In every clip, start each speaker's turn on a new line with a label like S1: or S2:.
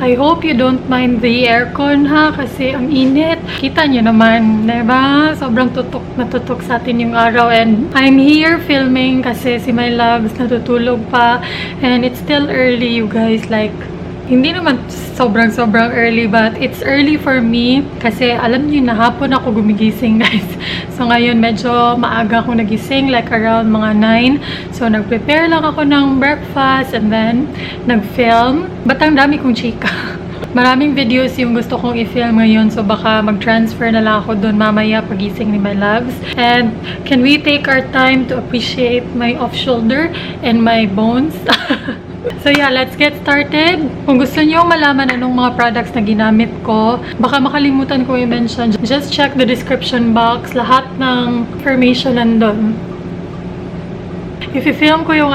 S1: I hope you don't mind the aircon ha, kasi ang init. Kita nyo naman, diba? Sobrang tutok na tutok sa atin yung araw. And I'm here filming kasi si my loves natutulog pa. And it's still early, you guys. Like, hindi naman sobrang early, but it's early for me kasi alam niyo na hapon ako gumigising, guys. So ngayon medyo maaga ako nagising, like around mga 9. So nag-prepare lang ako ng breakfast and then nag-film. Ba't ang dami kong chika? Maraming videos yung gusto kong i-film ngayon, so baka mag-transfer na lang ako doon mamaya pagising ni my loves. And can we take our time to appreciate my off-shoulder and my bones? So yeah, let's get started. Kung gusto niyo malaman anong mga products na ginamit ko, baka makalimutan ko i-mention, just check the description box. Lahat ng information nandun. If i-film ko yung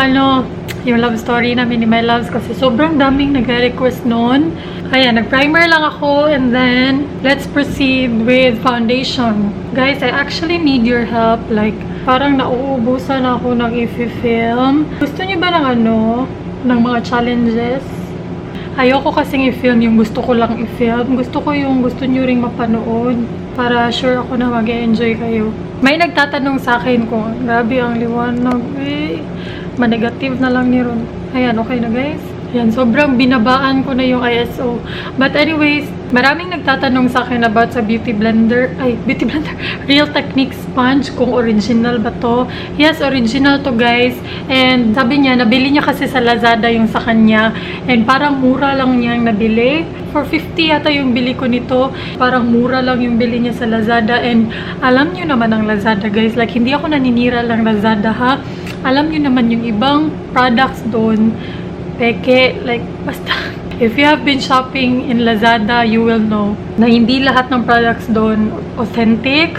S1: yung love story namin ni my loves kasi sobrang daming nag-request noon. Ayan, nag-primer lang ako and then let's proceed with foundation. Guys, I actually need your help. Like, parang nauubusan ako ng i-film. Gusto niyo ba ng mga challenges? Ayoko kasing i-film yung gusto ko lang i-film. Gusto ko yung gusto nyo ring mapanood para sure ako na mag-enjoy kayo. May nagtatanong sa akin kung grabe ang liwanag. Manegative na lang ni Ron. Ayan, okay na guys. Ayan, sobrang binabaan ko na yung ISO. But anyways, maraming nagtatanong sa akin about sa Beauty Blender. Real Techniques sponge, kung original ba to. Yes, original to guys. And sabi niya, nabili niya kasi sa Lazada yung sa kanya. And parang mura lang niyang nabili. For 50 yata yung bili ko nito. Parang mura lang yung bili niya sa Lazada. And alam niyo naman ang Lazada guys. Like, hindi ako naninira lang Lazada ha. Alam niyo naman yung ibang products doon. Peke, like, basta. If you have been shopping in Lazada, you will know na hindi lahat ng products doon authentic.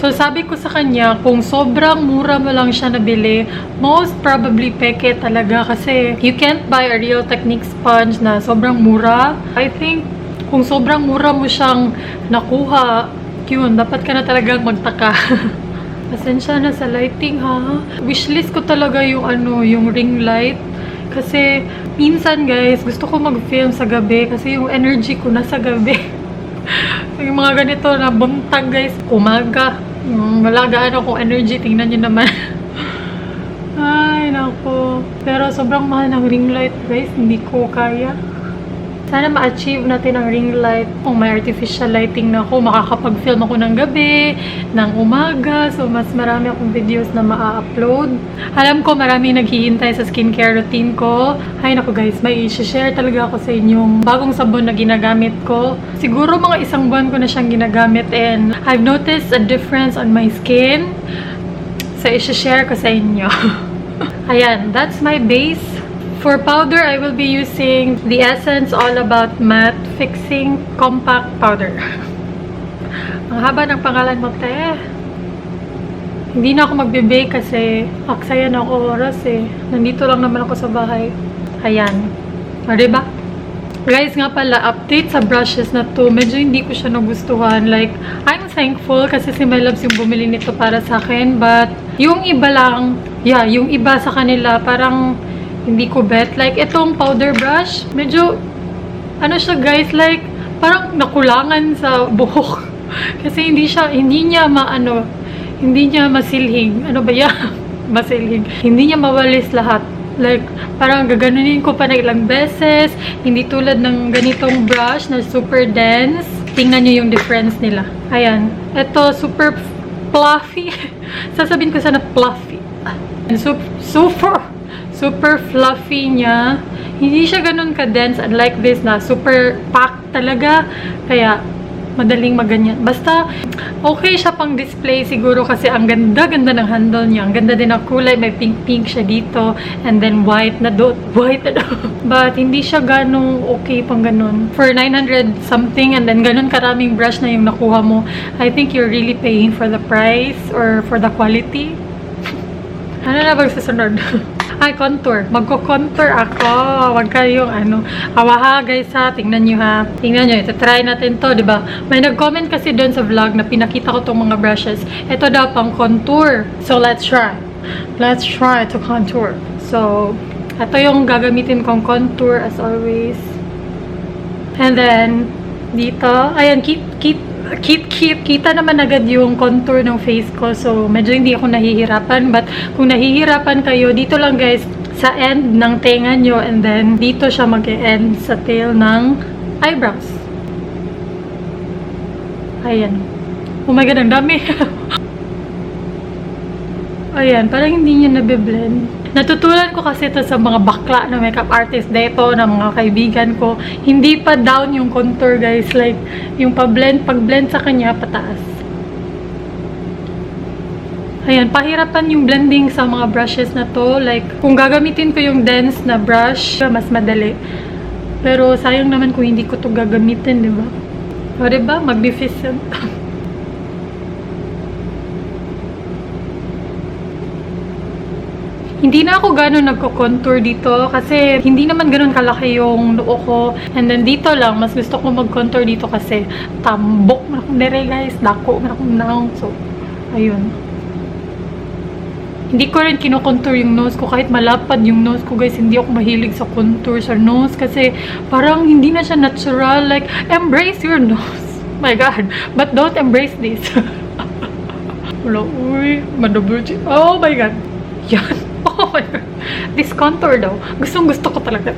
S1: So, sabi ko sa kanya, kung sobrang mura mo lang siya nabili, most probably peke talaga kasi you can't buy a Real Techniques sponge na sobrang mura. I think, kung sobrang mura mo siyang nakuha, yun, dapat ka na talagang magtaka. Pasensya na sa lighting ha. Wishlist ko talaga yung yung ring light. Kasi, minsan guys, gusto ko mag-film sa gabi kasi yung energy ko nasa gabi. Yung mga ganito na buntag guys, umaga. Wala gaano akong energy, tingnan nyo naman. Ay, nako. Pero sobrang mahal ng ring light guys, hindi ko kaya. Sana ma-achieve natin ang ring light. Kung may artificial lighting na ako, makakapag-film ako ng gabi, ng umaga. So, mas marami akong videos na ma-upload. Alam ko, marami naghihintay sa skincare routine ko. Ay, naku guys, may i-share talaga ako sa inyong bagong sabon na ginagamit ko. Siguro mga 1 buwan ko na siyang ginagamit and I've noticed a difference on my skin. So, i-share ko sa inyo. Ayan, that's my base. For powder, I will be using the Essence All About Matte Fixing Compact Powder. Ang haba ng pangalan mo, te. Hindi na ako magbe-bake kasi aksaya na ako oras eh. Nandito lang naman ako sa bahay. Ayan. O, diba? Guys, nga pala, update sa brushes na to. Medyo hindi ko siya nagustuhan. Like, I'm thankful kasi si my loves yung bumili nito para sa akin. But, yung iba lang, yeah, yung iba sa kanila, parang hindi ko bet. Like, itong powder brush, medyo, siya guys, like, parang nakulangan sa buhok. Kasi hindi niya masilhig. Ano ba yan? Masilhig. Hindi niya mawalis lahat. Like, parang gaganunin ko pa na ilang beses. Hindi tulad ng ganitong brush na super dense. Tingnan niyo yung difference nila. Ayan. Ito, super fluffy. Sasabihin ko sana fluffy. And super fluffy niya. Hindi siya ganun ka-dense unlike this na super packed talaga. Kaya, madaling maganyan. Basta, okay siya pang display siguro kasi ang ganda-ganda ng handle niya. Ang ganda din ng kulay. May pink-pink siya dito. And then white na dot. White na dot. But, hindi siya ganong okay pang ganun. For 900 something and then ganun karaming brush na yung nakuha mo, I think you're really paying for the price or for the quality. Ano na bang susunod? Ay, contour. Magko-contour ako. Wag kayong Awaha, guys ha. Tingnan nyo ha. Tingnan nyo. Ito, try natin to, diba? May nag-comment kasi doon sa vlog na pinakita ko tong mga brushes. Ito daw pang contour. So, let's try. Let's try to contour. So, ito yung gagamitin kong contour as always. And then, dito, ayan, kita naman agad yung contour ng face ko. So, medyo hindi ako nahihirapan. But, kung nahihirapan kayo, dito lang guys, sa end ng tenga nyo. And then, dito siya mag-end sa tail ng eyebrows. Ayan. Oh my God, ang dami. Ayan, parang hindi niya nabiblend. Natutulan ko kasi ito sa mga bakla na makeup artist dito, na mga kaibigan ko. Hindi pa down yung contour, guys. Like, yung pag-blend sa kanya, pataas. Ayan, pahirapan yung blending sa mga brushes na to. Like, kung gagamitin ko yung dense na brush, mas madali. Pero, sayang naman kung hindi ko to gagamitin, di ba? O, di ba? Magnificent. Hindi na ako gano'n nagko-contour dito kasi hindi naman gano'n kalaki yung noo ko. And then dito lang, mas gusto ko mag-contour dito kasi tambok na akong dere guys. Dako na akong naong. So, ayun. Hindi ko rin kino-contour yung nose ko kahit malapad yung nose ko guys. Hindi ako mahilig sa contour sa nose kasi parang hindi na siya natural. Like, embrace your nose. My God. But don't embrace this. Wala, uy. Madabuji. Oh my God. Yan. Oh my God. This contour daw. Gustong-gusto ko talaga.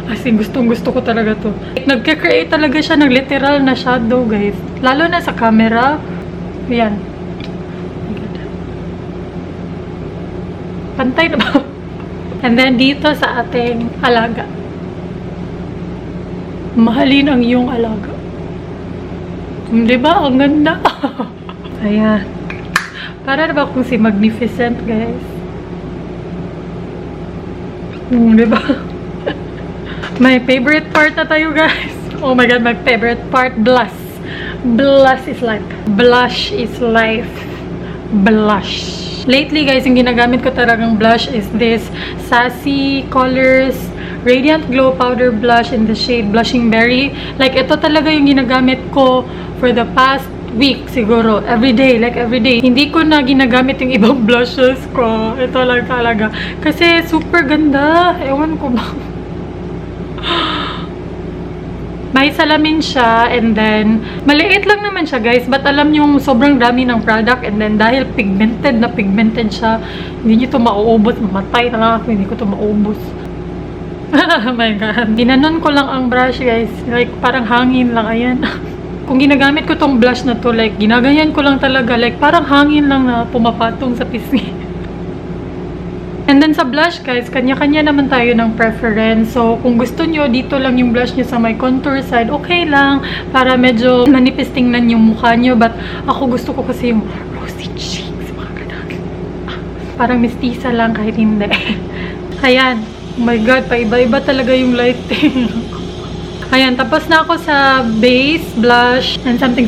S1: As in, gustong-gusto ko talaga to. Nagka-create talaga siya ng literal na shadow, guys. Lalo na sa camera. Yan. Pantay na ba? And then, dito sa ating alaga. Mahalin ang iyong alaga. Diba? Ang ganda. Ayan. Para na ba kung si Magnificent, guys? Diba? My favorite part na tayo, guys. Oh my God, my favorite part, blush. Blush is life. Blush is life. Blush. Lately, guys, yung ginagamit ko talagang blush is this Sassy Colors Radiant Glow Powder Blush in the shade Blushing Berry. Like, ito talaga yung ginagamit ko for the past week siguro. Everyday, like everyday. Hindi ko na ginagamit yung ibang blushes ko. Ito lang talaga. Kasi super ganda. Ewan ko ba. May salamin siya and then maliit lang naman siya guys, but alam yung sobrang dami ng product and then dahil pigmented siya, hindi nyo ito mauubos. Mamatay na lang ako, hindi ko ito maubos. Oh my God. Ginanon ko lang ang brush guys. Like parang hangin lang. Ayan. Kung ginagamit ko tong blush na to, like, ginaganyan ko lang talaga. Like, parang hangin lang na pumapatong sa pisngi. And then sa blush, guys, kanya-kanya naman tayo ng preference. So, kung gusto nyo, dito lang yung blush nyo sa my contour side, okay lang. Para medyo manipis tingnan yung mukha nyo. But, ako gusto ko kasi yung rosy cheeks, mga ganun. Parang mistisa lang kahit hindi. Ayan. Oh my God, paiba-iba talaga yung lighting. Ayan, tapos na ako sa base, blush, and something.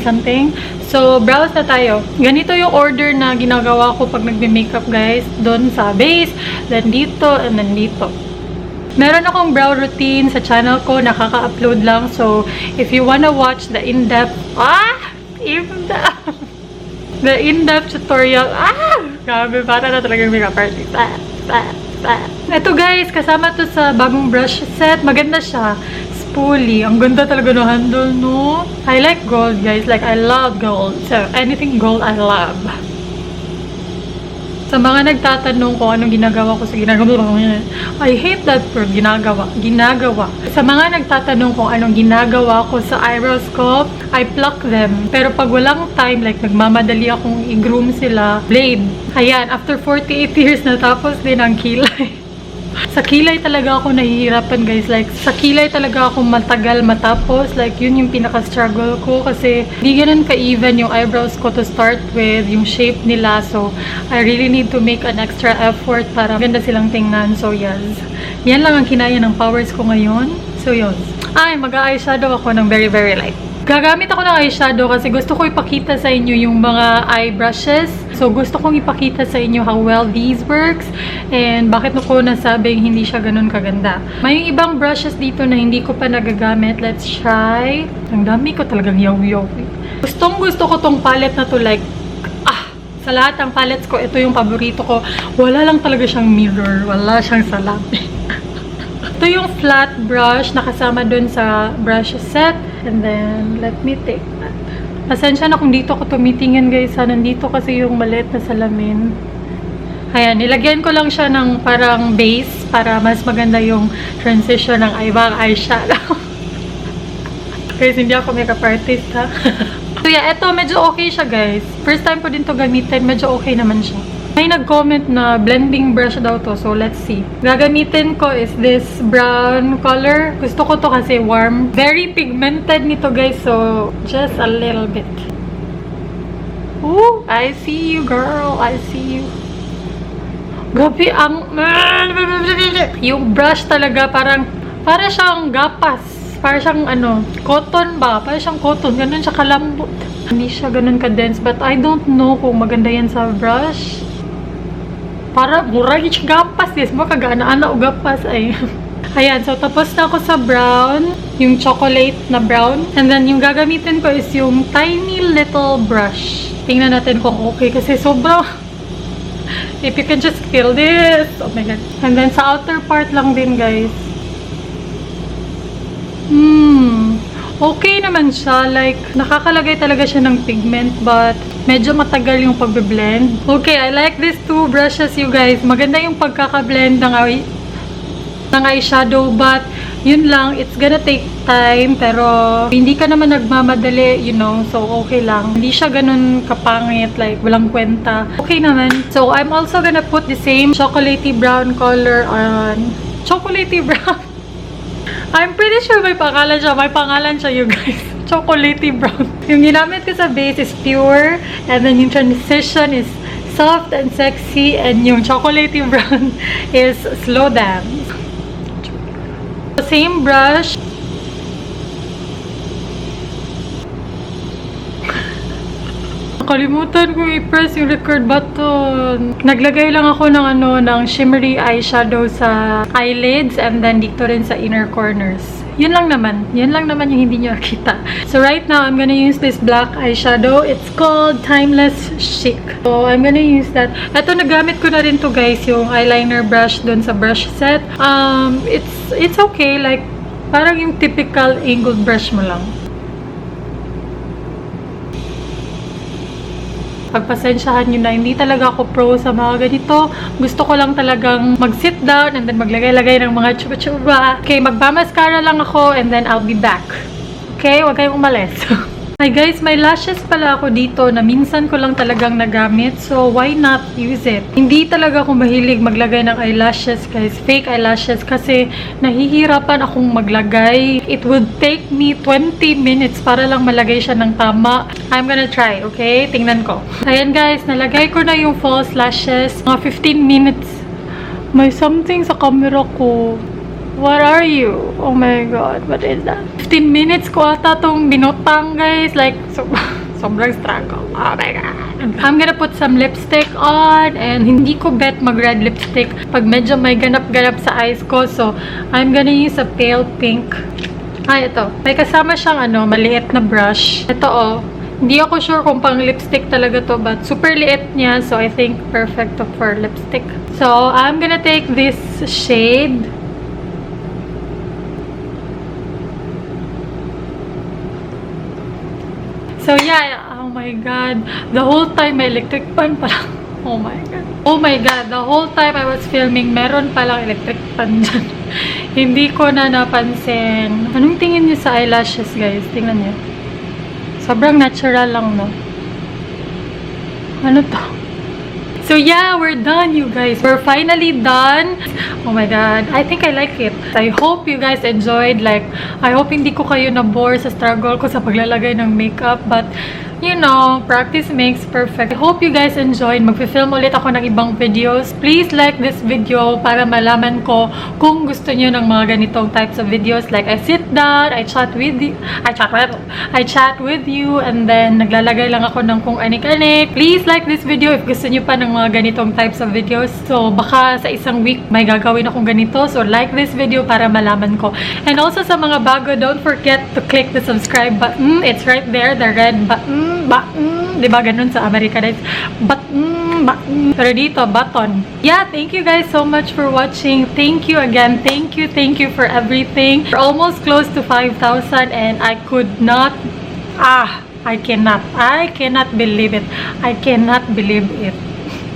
S1: So, brows na tayo. Ganito yung order na ginagawa ko pag nagbe-makeup, guys. Doon sa base, then dito, and then dito. Meron akong brow routine sa channel ko, nakaka-upload lang. So, if you wanna watch the in-depth, the in-depth tutorial, grabe, para na talagang makeup artist. Ito guys, kasama to sa bagong brush set. Maganda siya. Spoolie. Ang ganda talaga ng handle, no? I like gold, guys. Like, I love gold. So, anything gold, I love. Sa mga nagtatanong kung anong ginagawa ko sa ginagawa, I hate that word, ginagawa. Sa mga nagtatanong kung anong ginagawa ko sa eyebrows ko, I pluck them. Pero pag walang time, like nagmamadali akong i-groom sila, blade. Ayan, after 48 years natapos din ang kilay. Sa kilay talaga ako nahihirapan guys. Like, sa kilay talaga ako matagal matapos. Like, yun yung pinaka-struggle ko kasi di ganun ka-even yung eyebrows ko to start with, yung shape nila. So, I really need to make an extra effort para ganda silang tingnan. So, yes. Yan lang ang kinaya ng powers ko ngayon. So, yun. Ay, mag-eyeshadow ako ng very, very light. Gagamit ako ng eyeshadow kasi gusto ko ipakita sa inyo yung mga eye brushes. So, gusto kong ipakita sa inyo how well these works and bakit ko nasabing hindi siya ganun kaganda. May ibang brushes dito na hindi ko pa nagagamit. Let's try. Ang dami ko talagang yaw-yaw. Gustong-gusto ko tong palette na to, like, sa lahat ng palettes ko, ito yung paborito ko. Wala lang talaga siyang mirror. Wala siyang salamin. Ito Ito yung flat brush na kasama dun sa brush set. And then, let me take that. Pasensya na kung dito ako tumitingin guys. Nandito kasi yung maliit na salamin. Ayan, nilagyan ko lang siya ng parang base para mas maganda yung transition ng ibang eyeshadow. Guys, hindi ako makeup artist ha. So yeah, eto medyo okay siya guys. First time ko din to gamitin, medyo okay naman siya. May nag-comment na blending brush daw to. So, let's see. Gagamitin ko is this brown color. Gusto ko to kasi warm. Very pigmented nito, guys. So, just a little bit. Ooh, I see you, girl. I see you. Grabe, yung brush talaga, para siyang gapas. Para siyang, cotton ba? Para siyang cotton. Ganun siya kalambot. Hindi siya ganun ka-dense. But I don't know kung maganda yan sa brush. Para murag yung gapas. Yes, mo kagana-ana o gapas ay. Ayan, so tapos na ako sa brown. Yung chocolate na brown. And then yung gagamitin ko is yung tiny little brush. Tingnan natin kung okay. Kasi sobrang... If you can just feel this. Oh my God. And then sa outer part lang din, guys. Okay naman siya. Like, nakakalagay talaga siya ng pigment. But, medyo matagal yung pagbe-blend. Okay, I like these two brushes, you guys. Maganda yung pagkaka-blend ng eyeshadow. But, yun lang. It's gonna take time. Pero, hindi ka naman nagmamadali, you know. So, okay lang. Hindi siya ganun kapangit. Like, walang kwenta. Okay naman. So, I'm also gonna put the same chocolatey brown color on... Chocolatey brown? I'm pretty sure may pangalan siya. May pangalan siya, you guys. Chocolatey brown. Yung ginamit ko sa base is pure. And then yung transition is soft and sexy. And yung chocolatey brown is slow dance. The same brush. Nakalimutan ko i-press yung record button. Naglagay lang ako ng shimmery eyeshadow sa eyelids and then dito rin sa inner corners. Yun lang naman. Yun lang naman yung hindi nyo nakita. So right now, I'm gonna use this black eyeshadow. It's called Timeless Chic. So I'm gonna use that. Ito, nagamit ko na rin to guys, yung eyeliner brush dun sa brush set. It's okay. Like, parang yung typical angled brush mo lang. Pagpasensyahan nyo na, hindi talaga ako pro sa mga ganito. Gusto ko lang talagang mag-sit down and then maglagay-lagay ng mga chuba-chuba. Okay, magpamaskara lang ako and then I'll be back. Okay, huwag kayong umalis. Hi guys, may lashes pala ako dito na minsan ko lang talagang nagamit. So, why not use it? Hindi talaga ako mahilig maglagay ng eyelashes guys. Fake eyelashes kasi nahihirapan akong maglagay. It would take me 20 minutes para lang malagay siya ng tama. I'm gonna try, okay? Tingnan ko. Ayan guys, nalagay ko na yung false lashes. Mga 15 minutes. May something sa camera ko. What are you? Oh my God, what is that? 15 minutes ko ata tong binutang, guys. Like, sobrang struggle. Oh my God. I'm gonna put some lipstick on and hindi ko bet mag-red lipstick pag medyo may ganap-ganap sa eyes ko. So, I'm gonna use a pale pink. Ito. May kasama siyang maliit na brush. Ito oh. Hindi ako sure kung pang lipstick talaga to, but super liit niya. So, I think perfect to for lipstick. So, I'm gonna take this shade. So yeah, oh my God. The whole time may electric fan pala. Oh my God. Oh my God, the whole time I was filming, meron palang electric fan dyan. Hindi ko na napansin. Anong tingin niyo sa eyelashes, guys? Tingnan niyo. Sobrang natural lang, no? Ano to? So yeah, we're done, you guys. We're finally done. Oh my God. I think I like it. I hope you guys enjoyed. Like, I hope hindi ko kayo na-bore sa struggle ko sa paglalagay ng makeup. But, you know, practice makes perfect. I hope you guys enjoyed. Mag-film ulit ako ng ibang videos. Please like this video para malaman ko kung gusto niyo ng mga ganitong types of videos. Like, I sit down, I chat with you, and then naglalagay lang ako ng kung anik-anik. Please like this video if gusto niyo pa ng mga ganitong types of videos. So, baka sa isang week may gagawin akong ganito. So, like this video para malaman ko. And also sa mga bago, don't forget to click the subscribe button. It's right there, the red button. Diba ganun sa Americanized? Button. Pero dito, button. Yeah, thank you guys so much for watching. Thank you again. Thank you for everything. We're almost close to 5,000 and I could not, I cannot believe it. I cannot believe it.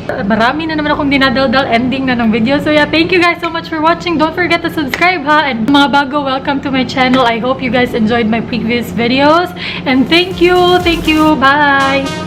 S1: Marami na naman akong dinadaldal ending na ng video. So yeah, thank you guys so much for watching. Don't forget to subscribe ha. And mga bago, welcome to my channel. I hope you guys enjoyed my previous videos. And thank you. Bye!